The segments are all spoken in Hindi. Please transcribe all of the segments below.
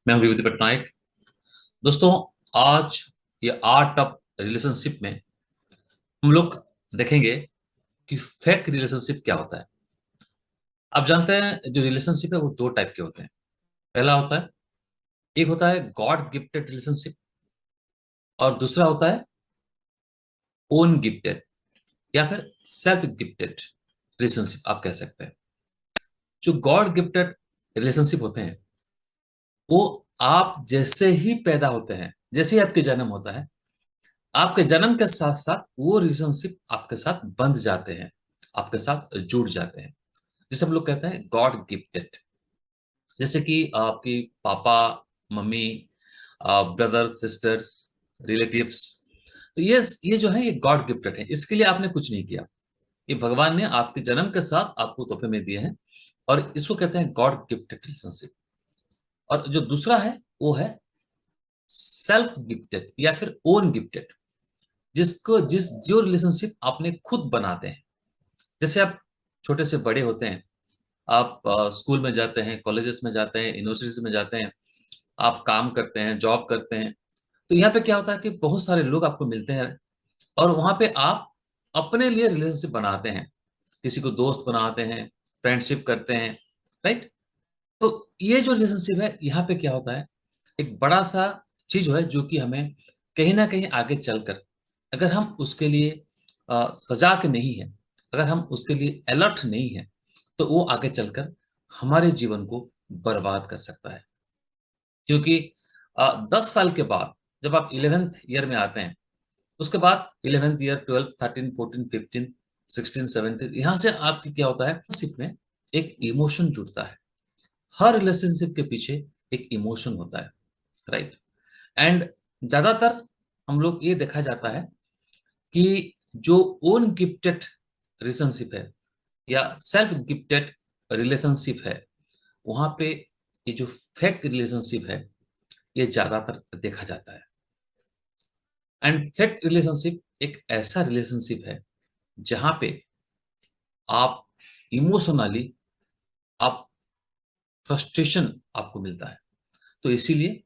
मैं हूं विभूति पटनायक। दोस्तों, आज ये आर्ट ऑफ रिलेशनशिप में हम लोग देखेंगे कि फेक रिलेशनशिप क्या होता है। आप जानते हैं जो रिलेशनशिप है वो दो टाइप के होते हैं। पहला होता है, एक होता है गॉड गिफ्टेड रिलेशनशिप, और दूसरा होता है ओन गिफ्टेड या फिर सेल्फ गिफ्टेड रिलेशनशिप आप कह सकते हैं। जो गॉड गिफ्टेड रिलेशनशिप होते हैं वो आप जैसे ही पैदा होते हैं, जैसे ही आपके जन्म होता है, आपके जन्म के साथ साथ वो रिलेशनशिप आपके साथ बंध जाते हैं, आपके साथ जुड़ जाते हैं, जिसे हम लोग कहते हैं गॉड गिफ्टेड। जैसे कि आपकी पापा, मम्मी, ब्रदर, सिस्टर्स, रिलेटिव्स। तो ये जो है ये गॉड गिफ्टेड है, इसके लिए आपने कुछ नहीं किया। ये भगवान ने आपके जन्म के साथ आपको तोहफे में दिए हैं, और इसको कहते हैं गॉड गिफ्टेड रिलेशनशिप। और जो दूसरा है वो है सेल्फ गिफ्टेड या फिर ओन गिफ्टेड, जिसको जिस जो रिलेशनशिप आपने खुद बनाते हैं। जैसे आप छोटे से बड़े होते हैं, आप स्कूल में जाते हैं, कॉलेजेस में जाते हैं, यूनिवर्सिटीज में जाते हैं, आप काम करते हैं, जॉब करते हैं। तो यहाँ पे क्या होता है कि बहुत सारे लोग आपको मिलते हैं, और वहां पे आप अपने लिए रिलेशनशिप बनाते हैं, किसी को दोस्त बनाते हैं, फ्रेंडशिप करते हैं, राइट। तो ये जो रिलेशनशिप है यहाँ पे क्या होता है, एक बड़ा सा चीज है जो कि हमें कहीं ना कहीं आगे चलकर, अगर हम उसके लिए सजाग नहीं है, अगर हम उसके लिए अलर्ट नहीं है, तो वो आगे चलकर हमारे जीवन को बर्बाद कर सकता है। क्योंकि 10 साल के बाद जब आप 11th ईयर में आते हैं, उसके बाद 11th ईयर, 12, 13, 14, 15, 16, 17, यहाँ से आपकी क्या होता है, रिलेशनशिप में एक इमोशन जुड़ता है। हर रिलेशनशिप के पीछे एक इमोशन होता है, राइट। एंड ज्यादातर हम लोग ये देखा जाता है कि जो ओन गिफ्टेड रिलेशनशिप है या सेल्फ गिफ्टेड रिलेशनशिप है, वहां पे ये जो फेक रिलेशनशिप है ये ज्यादातर देखा जाता है। एंड फेक रिलेशनशिप एक ऐसा रिलेशनशिप है जहां पे आप इमोशनली, आप फ्रस्ट्रेशन आपको मिलता है। तो इसीलिए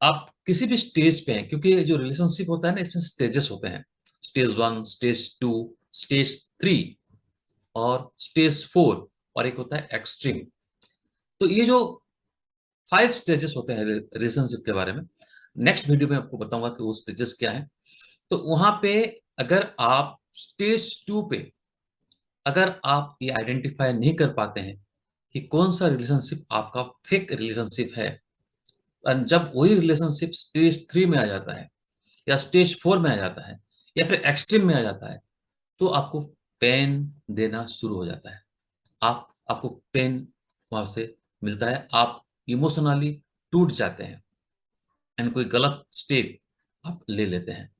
आप किसी भी स्टेज पे हैं, क्योंकि ये जो रिलेशनशिप होता है ना, इसमें स्टेजेस होते हैं। स्टेज 1, स्टेज 2, स्टेज 3 और स्टेज 4, और एक होता है एक्सट्रीम। तो ये जो 5 स्टेजेस होते हैं रिलेशनशिप के बारे में, नेक्स्ट वीडियो में आपको बताऊंगा कि वो स्टेजेस क्या है। तो वहां पे अगर आप स्टेज 2 पे, अगर आप ये आइडेंटिफाई नहीं कर पाते हैं कि कौन सा रिलेशनशिप आपका फेक रिलेशनशिप है, और जब वही रिलेशनशिप स्टेज 3 में आ जाता है या स्टेज 4 में आ जाता है या फिर एक्सट्रीम में आ जाता है, तो आपको पेन देना शुरू हो जाता है। आपको पेन वहां से मिलता है, आप इमोशनली टूट जाते हैं, एंड कोई गलत स्टेप आप ले लेते हैं।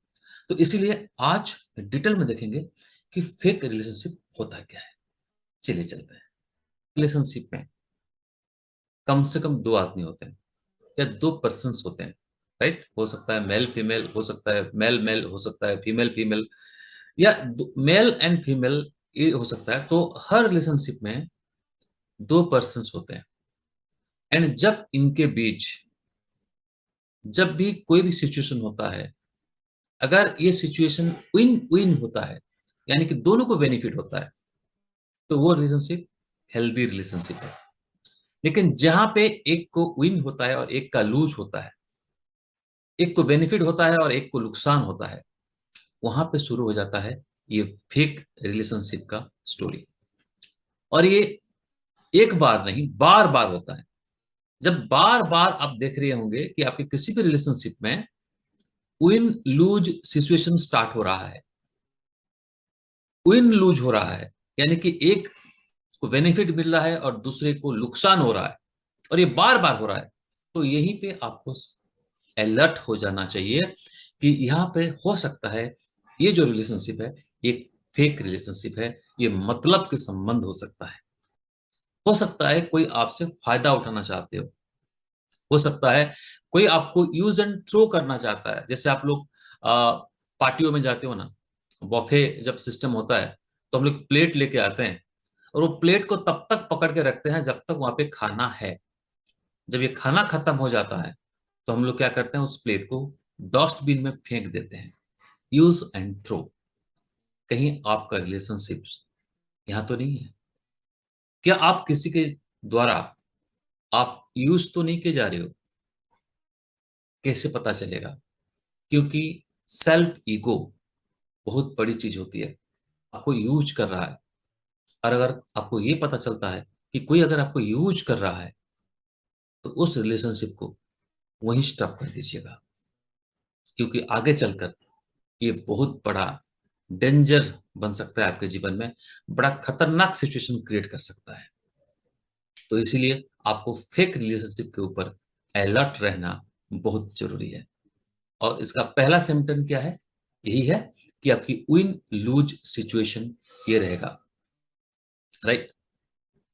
तो इसीलिए आज डिटेल में देखेंगे कि फेक रिलेशनशिप होता क्या है। चलिए चलते हैं। रिलेशनशिप में कम से कम दो आदमी होते हैं या दो पर्सन्स होते हैं, राइट। हो सकता है मेल फीमेल, हो सकता है मेल मेल, हो सकता है फीमेल फीमेल, या मेल एंड फीमेल ये हो सकता है। तो हर रिलेशनशिप में दो पर्सन्स होते हैं, एंड जब इनके बीच जब भी कोई भी सिचुएशन होता है, अगर ये सिचुएशन विन विन होता है, यानी कि दोनों को बेनिफिट होता है, तो वो रिलेशनशिप हेल्दी रिलेशनशिप है। लेकिन जहां पे एक को विन होता है और एक का लूज होता है, एक को बेनिफिट होता है और एक को नुकसान होता है, वहां पे शुरू हो जाता है ये फेक रिलेशनशिप का स्टोरी। और ये एक बार नहीं, बार बार होता है। जब बार बार आप देख रहे होंगे कि आपके किसी भी रिलेशनशिप में विन लूज सिचुएशन स्टार्ट हो रहा है, विन लूज हो रहा है, यानी कि एक को बेनिफिट मिल रहा है और दूसरे को नुकसान हो रहा है, और ये बार बार हो रहा है, तो यहीं पे आपको अलर्ट हो जाना चाहिए कि यहाँ पे हो सकता है ये जो रिलेशनशिप है एक फेक रिलेशनशिप है। ये मतलब के संबंध हो सकता है कोई आपसे फायदा उठाना चाहते हो सकता है कोई आपको यूज एंड थ्रो करना चाहता है। जैसे आप लोग पार्टियों में जाते हो ना, बफे जब सिस्टम होता है, तो हम लोग प्लेट लेके आते हैं, और वो प्लेट को तब तक पकड़ के रखते हैं जब तक वहां पे खाना है। जब ये खाना खत्म हो जाता है तो हम लोग क्या करते हैं, उस प्लेट को डस्टबिन में फेंक देते हैं। Use and throw. कहीं आपका रिलेशनशिप यहां तो नहीं है? क्या आप किसी के द्वारा आप यूज तो नहीं किए जा रहे हो? कैसे पता चलेगा? क्योंकि सेल्फ ईगो बहुत बड़ी चीज होती है। आपको यूज कर रहा है, और अगर आपको ये पता चलता है कि कोई अगर आपको यूज कर रहा है, तो उस रिलेशनशिप को वहीं स्टॉप कर दीजिएगा। क्योंकि आगे चलकर ये बहुत बड़ा डेंजर बन सकता है आपके जीवन में, बड़ा खतरनाक सिचुएशन क्रिएट कर सकता है। तो इसीलिए आपको फेक रिलेशनशिप के ऊपर अलर्ट रहना बहुत जरूरी है। और इसका पहला सिम्टम क्या है? यही है कि आपकी विन लूज सिचुएशन ये रहेगा। राइट।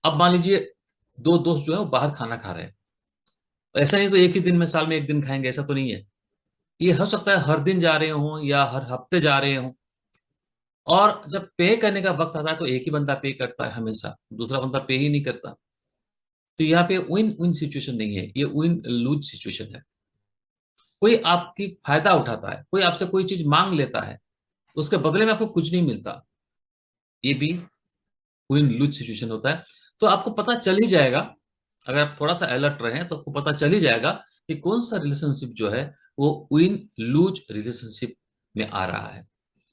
अब मान लीजिए दो दोस्त जो है वो बाहर खाना खा रहे हैं। ऐसा नहीं तो एक ही दिन में, साल में एक दिन खाएंगे, ऐसा तो नहीं है। ये हो सकता है हर दिन जा रहे हो या हर हफ्ते जा रहे हो। और जब पे करने का वक्त आता है तो एक ही बंदा पे करता है हमेशा, दूसरा बंदा पे ही नहीं करता। तो यहाँ पे विन विन सिचुएशन नहीं है, ये विन लूज सिचुएशन है। कोई आपकी फायदा उठाता है, कोई आपसे कोई चीज मांग लेता है, उसके बदले में आपको कुछ नहीं मिलता। ये भी विन लूज सिचुएशन होता है। तो आपको पता चल ही जाएगा, अगर आप थोड़ा सा अलर्ट रहे तो आपको पता चल ही जाएगा कि कौन सा रिलेशनशिप जो है वो विन लूज रिलेशनशिप में आ रहा है।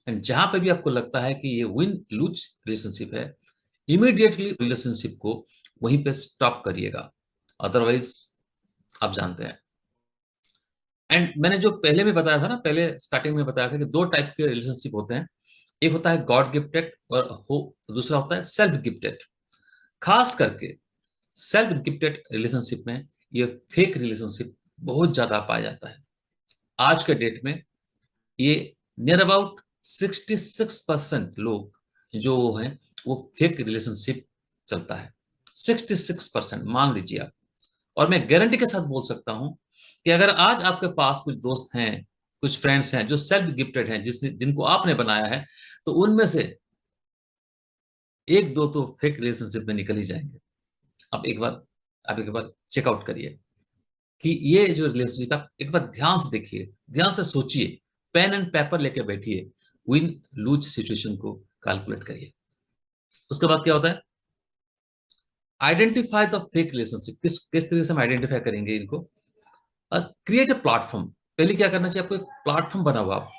एंड जहां पे भी आपको लगता है कि ये विन लूज रिलेशनशिप है, इमीडिएटली रिलेशनशिप को वहीं पे स्टॉप करिएगा। अदरवाइज आप जानते हैं। एंड मैंने जो पहले में बताया था ना, पहले स्टार्टिंग में बताया था कि दो टाइप के रिलेशनशिप होते हैं। एक होता है गॉड गिफ्टेड और दूसरा होता है सेल्फ गिफ्टेड। खास करके सेल्फ गिफ्टेड रिलेशनशिप में ये फेक रिलेशनशिप बहुत ज्यादा पाया जाता है। आज के डेट में ये नियर अबाउट 66% लोग जो हैं वो फेक रिलेशनशिप चलता है। 66% मान लीजिए आप। और मैं गारंटी के साथ बोल सकता हूं कि अगर आज आपके पास कुछ दोस्त हैं, कुछ फ्रेंड्स हैं जो सेल्फ गिफ्टेड हैं, जिनको आपने बनाया है, तो उनमें से एक दो तो फेक रिलेशनशिप में निकल ही जाएंगे। आप एक बार चेकआउट करिए कि ये जो रिलेशनशिप, आप एक बार ध्यान से देखिए, ध्यान से सोचिए, पेन एंड पेपर लेके बैठिए, विन लूज सिचुएशन को कैलकुलेट करिए। उसके बाद क्या होता है? Identify the fake relationship. किस किस तरीके से हम आइडेंटिफाई करेंगे इनको? Create a platform. पहले क्या करना चाहिए आपको? एक प्लेटफॉर्म बनाओ, आप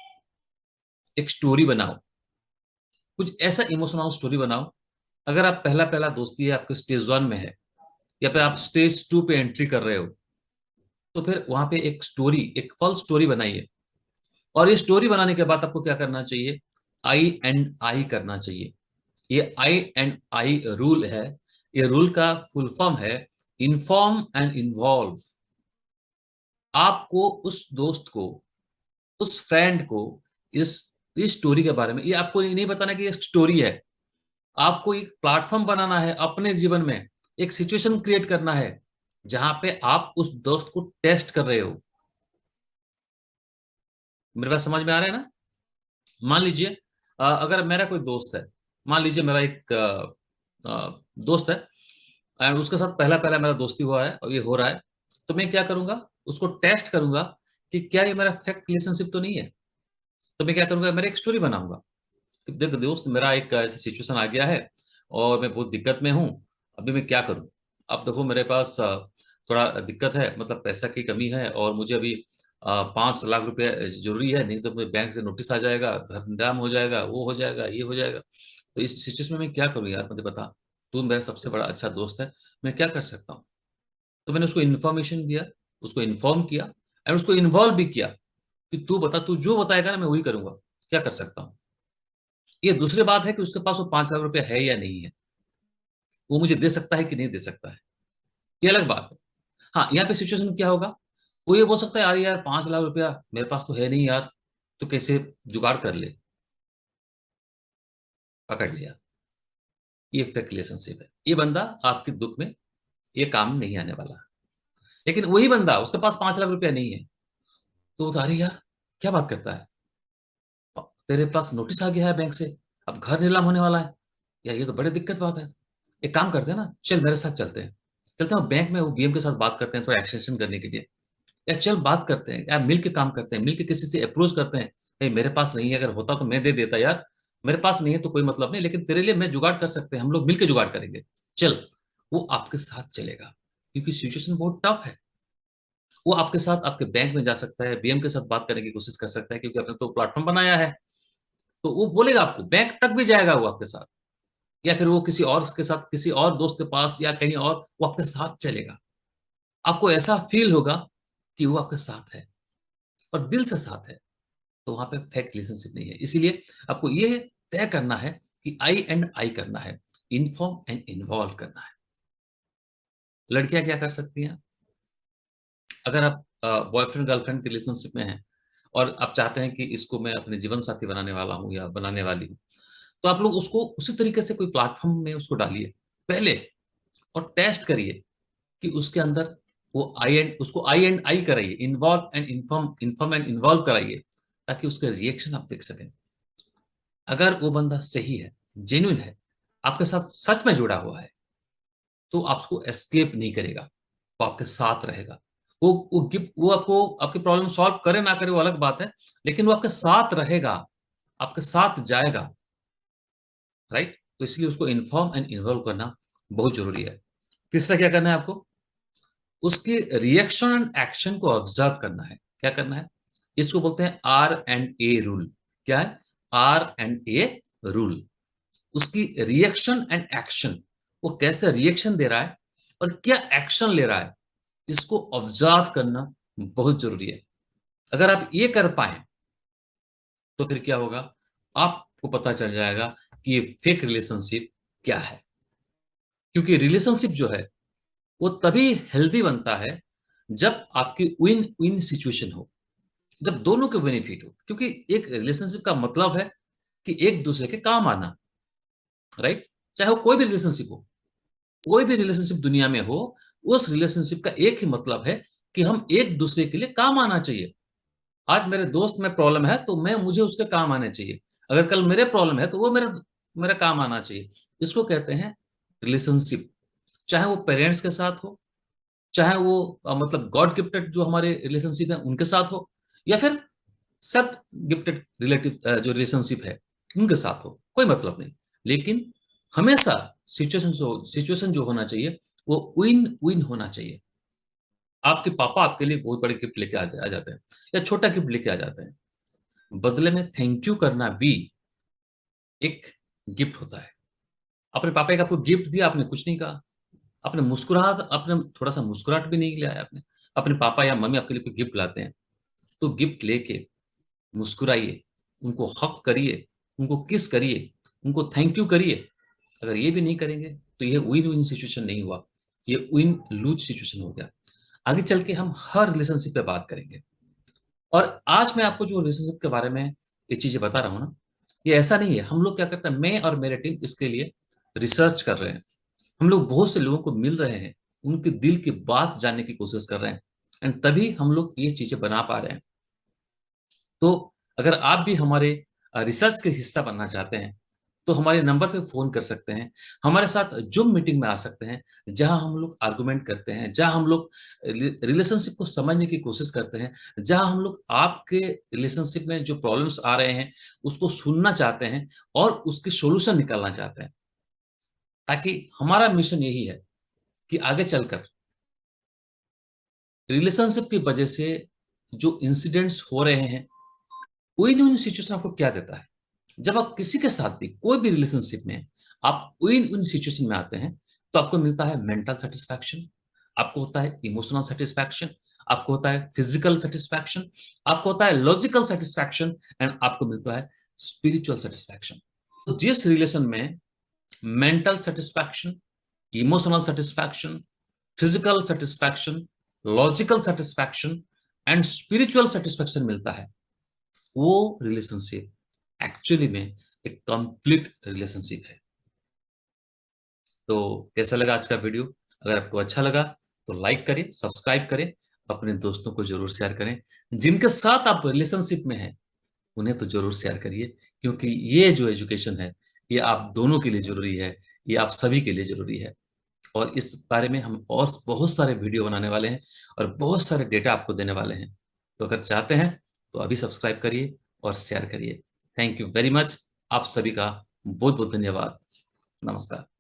एक स्टोरी बनाओ, कुछ ऐसा इमोशनल स्टोरी बनाओ। अगर आप पहला पहला दोस्ती है, आपके स्टेज 1 में है, या फिर आप स्टेज 2 पे एंट्री कर रहे हो, तो फिर वहां पे एक स्टोरी, एक फल स्टोरी बनाइए। और ये स्टोरी बनाने के बाद आपको क्या करना चाहिए? आई एंड आई करना चाहिए। ये आई एंड आई रूल है। ये रूल का फुल फॉर्म है इन्फॉर्म एंड इन्वॉल्व। आपको उस दोस्त को, उस फ्रेंड को, इस इस स्टोरी के बारे में, ये आपको ये नहीं बताना कि ये स्टोरी है। आपको एक प्लेटफॉर्म बनाना है अपने जीवन में, एक सिचुएशन क्रिएट करना है जहां पे आप उस दोस्त को टेस्ट कर रहे हो। मेरे पास समझ में आ रहा है ना? मान लीजिए अगर मेरा कोई दोस्त है, मान लीजिए मेरा एक दोस्त है, एंड उसके साथ पहला पहला मेरा दोस्ती हुआ है और ये हो रहा है, तो मैं क्या करूंगा? उसको टेस्ट करूंगा कि क्या ये मेरा फेक रिलेशनशिप तो नहीं है। तो मैं क्या करूंगा? मेरा एक स्टोरी बनाऊंगा कि देख दोस्त, मेरा एक ऐसा सिचुएशन आ गया है और मैं बहुत दिक्कत में हूँ, अभी मैं क्या करूँ? अब देखो मेरे पास थोड़ा दिक्कत है, मतलब पैसा की कमी है, और मुझे अभी 5 लाख रुपए जरूरी है, नहीं तो मुझे बैंक से नोटिस आ जाएगा, घर नीलाम हो जाएगा, वो हो जाएगा, ये हो जाएगा। तो इस सिचुएशन में मैं क्या करूँ यार, मुझे बता। तू मेरा सबसे बड़ा अच्छा दोस्त है, मैं क्या कर सकता हूँ? तो मैंने उसको इन्फॉर्मेशन दिया, उसको इन्फॉर्म किया, एंड उसको इन्वॉल्व भी किया कि तू बता, तू जो बताएगा ना मैं वही करूंगा, क्या कर सकता हूँ। ये दूसरी बात है कि उसके पास वो 5 लाख रुपया है या नहीं है, वो मुझे दे सकता है कि नहीं दे सकता है, ये अलग बात है। हाँ, यहाँ पे सिचुएशन क्या होगा? वो ये बोल सकता है, यार यार 5 लाख रुपया मेरे पास तो है नहीं यार, तो कैसे जुगाड़ कर ले। पकड़ लिया। ये फेक रिलेशनशिप है। ये बंदा आपके दुख में ये काम नहीं आने वाला। लेकिन वही बंदा, उसके पास 5 लाख रुपया नहीं है, तो अरे यार क्या बात करता है, तेरे पास नोटिस आ गया है बैंक से, अब घर नीलाम होने वाला है, यार ये तो बड़ी दिक्कत बात है। एक काम करते हैं ना, चल मेरे साथ चलते हैं, चलते हैं बैंक में, वो बीएम के साथ बात करते हैं थोड़ा एक्सटेंशन करने के लिए, या चल बात करते हैं यार, मिल के काम करते हैं, मिल के किसी से अप्रोच करते हैं, भाई मेरे पास नहीं है, अगर होता तो मैं दे देता यार, मेरे पास नहीं है तो कोई मतलब नहीं, लेकिन तेरे लिए मैं जुगाड़ कर सकते हैं, हम लोग मिलकर जुगाड़ करेंगे, चल। वो आपके साथ चलेगा, क्योंकि सिचुएशन बहुत टफ है। वो आपके साथ आपके बैंक में जा सकता है, बीएम के साथ बात करने की कोशिश कर सकता है, क्योंकि आपने तो प्लेटफॉर्म बनाया है। तो वो बोलेगा आपको, बैंक तक भी जाएगा वो आपके साथ, या फिर वो किसी और के साथ, किसी और दोस्त के पास या कहीं और, वो आपके साथ चलेगा। आपको ऐसा फील होगा कि वो आपके साथ है और दिल से साथ है। तो वहां पे फेक रिलेशनशिप नहीं है। इसीलिए आपको ये तय करना है कि आई एंड आई करना है, इन्फॉर्म एंड इन्वॉल्व करना है। लड़कियां क्या कर सकती हैं, अगर आप बॉयफ्रेंड गर्लफ्रेंड के रिलेशनशिप में हैं और आप चाहते हैं कि इसको मैं अपने जीवन साथी बनाने वाला हूं या बनाने वाली हूं, तो आप लोग उसको उसी तरीके से कोई प्लेटफॉर्म में उसको डालिए पहले, और टेस्ट करिए कि उसके अंदर वो आई एंड आई कराइए, involve and inform and involve कराइए, ताकि उसके रिएक्शन आप देख सकें। अगर वो बंदा सही है, जेन्युइन है, आपके साथ सच में जुड़ा हुआ है, तो आपको एस्केप नहीं करेगा, वो आपके साथ रहेगा। वो आपको, आपकी प्रॉब्लम सॉल्व करे ना करे वो अलग बात है, लेकिन वो आपके साथ रहेगा, आपके साथ जाएगा। राइट? तो इसलिए उसको इन्फॉर्म एंड इन्वॉल्व करना बहुत जरूरी है। तीसरा क्या करना है आपको, उसके रिएक्शन एंड एक्शन को ऑब्जर्व करना है। क्या करना है, इसको बोलते हैं आर एंड ए रूल। क्या है? R and a rule. उसकी रिएक्शन एंड एक्शन, वो कैसे रिएक्शन दे रहा है और क्या एक्शन ले रहा है, इसको ऑब्जर्व करना बहुत जरूरी है। अगर आप ये कर पाए तो फिर क्या होगा, आपको पता चल जाएगा कि ये फेक रिलेशनशिप क्या है। क्योंकि रिलेशनशिप जो है वो तभी हेल्दी बनता है जब आपकी विन विन सिचुएशन हो, जब दोनों के बेनिफिट हो। क्योंकि एक रिलेशनशिप का मतलब है कि एक दूसरे के काम आना। राइट? चाहे वो कोई भी रिलेशनशिप हो, कोई भी रिलेशनशिप दुनिया में हो, उस रिलेशनशिप का एक ही मतलब है कि हम एक दूसरे के लिए काम आना चाहिए। आज मेरे दोस्त में प्रॉब्लम है तो मैं मुझे उसके काम आने चाहिए, अगर कल मेरे प्रॉब्लम है तो वो मेरा मेरा काम आना चाहिए। इसको कहते हैं रिलेशनशिप। चाहे वो पेरेंट्स के साथ हो, चाहे वो मतलब गॉड गिफ्टेड जो हमारे रिलेशनशिप है उनके साथ हो, या फिर सब गिफ्टेड रिलेटिव जो रिलेशनशिप है उनके साथ हो, कोई मतलब नहीं। लेकिन हमेशा सिचुएशन जो होना चाहिए वो विन विन होना चाहिए। आपके पापा आपके लिए बहुत बड़े गिफ्ट लेके आ जाते हैं, या छोटा गिफ्ट लेके आ जाते हैं, बदले में थैंक यू करना भी एक गिफ्ट होता है। अपने पापा का आपको गिफ्ट दिया, आपने कुछ नहीं कहा, आपने मुस्कुराहट, आपने थोड़ा सा मुस्कुराहट भी नहीं लिया आपने। अपने पापा या मम्मी आपके लिए कोई गिफ्ट लाते हैं, तो गिफ्ट लेके मुस्कुराइए, उनको हक करिए, उनको किस करिए, उनको थैंक यू करिए। अगर ये भी नहीं करेंगे तो ये विन विन सिचुएशन नहीं हुआ, ये विन लूज सिचुएशन हो गया। आगे चल के हम हर रिलेशनशिप पे बात करेंगे। और आज मैं आपको जो रिलेशनशिप के बारे में ये चीजें बता रहा हूँ ना, ये ऐसा नहीं है। हम लोग क्या करते हैं, मैं और मेरे टीम इसके लिए रिसर्च कर रहे हैं। हम लोग बहुत से लोगों को मिल रहे हैं, उनके दिल की बात जानने की कोशिश कर रहे हैं, एंड तभी हम लोग ये चीजें बना पा रहे हैं। तो अगर आप भी हमारे रिसर्च के हिस्सा बनना चाहते हैं तो हमारे नंबर पे फोन कर सकते हैं, हमारे साथ जूम मीटिंग में आ सकते हैं, जहां हम लोग आर्गुमेंट करते हैं, जहां हम लोग रिलेशनशिप को समझने की कोशिश करते हैं, जहां हम लोग आपके रिलेशनशिप में जो प्रॉब्लम्स आ रहे हैं उसको सुनना चाहते हैं और उसके सॉल्यूशन निकालना चाहते हैं। ताकि हमारा मिशन यही है कि आगे चलकर रिलेशनशिप की वजह से जो इंसिडेंट्स हो रहे हैं, विन विन सिचुएशन आपको क्या देता है। जब आप किसी के साथ भी कोई भी रिलेशनशिप में आप विन विन सिचुएशन में आते हैं, तो आपको मिलता है मेंटल सेटिस्फैक्शन, आपको होता है इमोशनल सेटिस्फैक्शन, आपको होता है फिजिकल सेटिस्फैक्शन, आपको होता है लॉजिकल सेटिस्फैक्शन, एंड आपको मिलता है स्पिरिचुअल सेटिस्फैक्शन। तो जिस रिलेशन में mental satisfaction, emotional satisfaction, physical satisfaction, logical satisfaction and spiritual satisfaction मिलता है, वो रिलेशनशिप एक्चुअली में एक कंप्लीट रिलेशनशिप है। तो कैसा लगा आज का वीडियो? अगर आपको अच्छा लगा तो लाइक करें, सब्सक्राइब करें, अपने दोस्तों को जरूर शेयर करें। जिनके साथ आप रिलेशनशिप में हैं उन्हें तो जरूर शेयर करिए, क्योंकि ये जो एजुकेशन है ये आप दोनों के लिए जरूरी है, ये आप सभी के लिए जरूरी है। और इस बारे में हम और बहुत सारे वीडियो बनाने वाले हैं और बहुत सारे डेटा आपको देने वाले हैं। तो अगर चाहते हैं तो अभी सब्सक्राइब करिए और शेयर करिए। Thank you very much. आप सभी का बहुत बहुत धन्यवाद। नमस्कार।